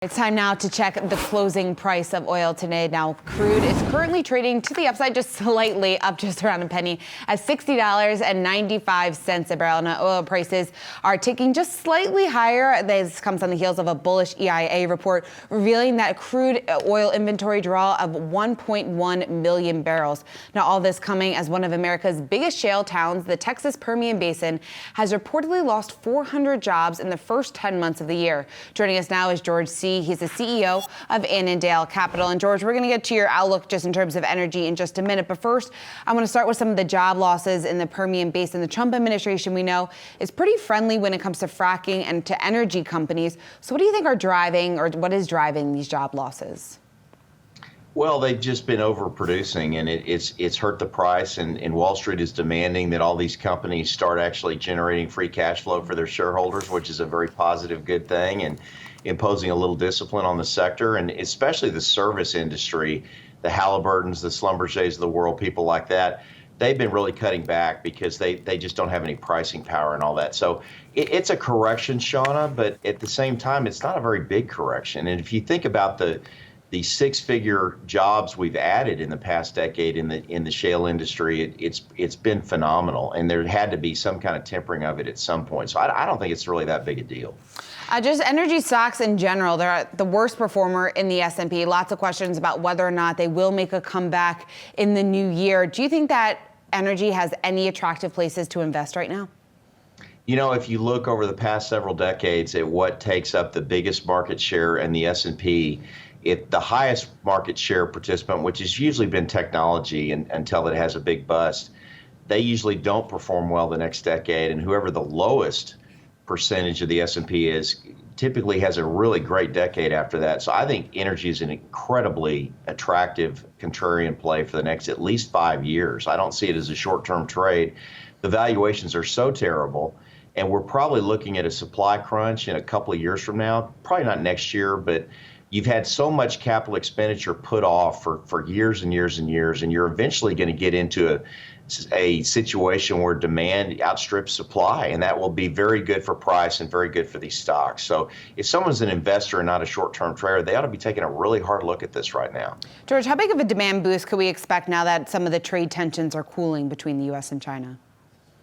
It's time now to check the closing price of oil today. Now, crude is currently trading to the upside just slightly, up just around a penny at $60.95 a barrel. Now, oil prices are ticking just slightly higher. This comes on the heels of a bullish EIA report revealing that crude oil inventory draw of 1.1 million barrels. Now, all this coming as one of America's biggest shale towns, the Texas Permian basin, has reportedly lost 400 jobs in the first 10 months of the year. Joining us now is George Seay. He's the CEO of Annandale Capital. And George, we're going to get to your outlook just in terms of energy in just a minute. But first, I want to start with some of the job losses in the Permian basin. The Trump administration, we know, is pretty friendly when it comes to fracking and to energy companies. So what do you think are driving, or what is driving these job losses? Well, they've just been overproducing, and it's hurt the price, and Wall Street is demanding that all these companies start actually generating free cash flow for their shareholders, which is a very positive, good thing, and imposing a little discipline on the sector, and especially the service industry, the Halliburtons, the Schlumbergers of the world, people like that. They've been really cutting back because they just don't have any pricing power and all that. So it's a correction, Shauna, but at the same time, it's not a very big correction. And if you think about the six-figure jobs we've added in the past decade in the shale industry, it's been phenomenal, and there had to be some kind of tempering of it at some point. So I don't think it's really that big a deal. Just energy stocks in general, they're the worst performer in the S&P. Lots of questions about whether or not they will make a comeback in the new year. Do you think that energy has any attractive places to invest right now? You know, if you look over the past several decades at what takes up the biggest market share in the S&P, the highest market share participant, which has usually been technology until it has a big bust, they usually don't perform well the next decade. And whoever the lowest percentage of the S&P is typically has a really great decade after that. So I think energy is an incredibly attractive contrarian play for the next at least 5 years. I don't see it as a short-term trade. The valuations are so terrible, and we're probably looking at a supply crunch in a couple of years from now, probably not next year, but you've had so much capital expenditure put off for years and years and years, and you're eventually going to get into a situation where demand outstrips supply, and that will be very good for price and very good for these stocks. So if someone's an investor and not a short-term trader, they ought to be taking a really hard look at this right now. George, how big of a demand boost could we expect now that some of the trade tensions are cooling between the U.S. and China?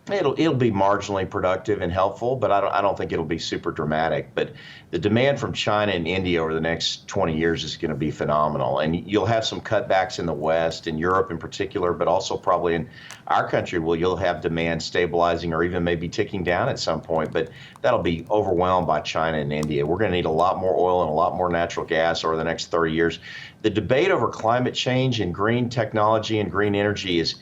It'll be marginally productive and helpful, but I don't think it'll be super dramatic. But the demand from China and India over the next 20 years is going to be phenomenal. And you'll have some cutbacks in the West, in Europe in particular, but also probably in our country, where you'll have demand stabilizing or even maybe ticking down at some point. But that'll be overwhelmed by China and India. We're going to need a lot more oil and a lot more natural gas over the next 30 years. The debate over climate change and green technology and green energy is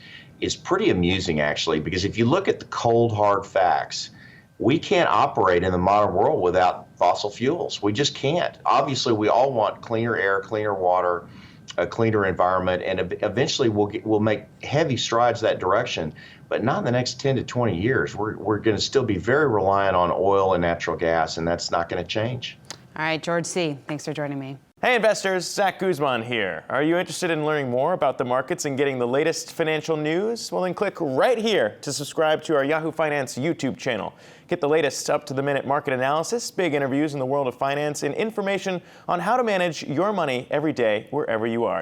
pretty amusing, actually, because if you look at the cold, hard facts, we can't operate in the modern world without fossil fuels. We just can't. Obviously, we all want cleaner air, cleaner water, a cleaner environment, and eventually we'll make heavy strides that direction, but not in the next 10 to 20 years. We're going to still be very reliant on oil and natural gas, and that's not going to change. All right, George Seay, thanks for joining me. Hey investors, Zach Guzman here. Are you interested in learning more about the markets and getting the latest financial news? Well, then click right here to subscribe to our Yahoo Finance YouTube channel. Get the latest up-to-the-minute market analysis, big interviews in the world of finance, and information on how to manage your money every day wherever you are.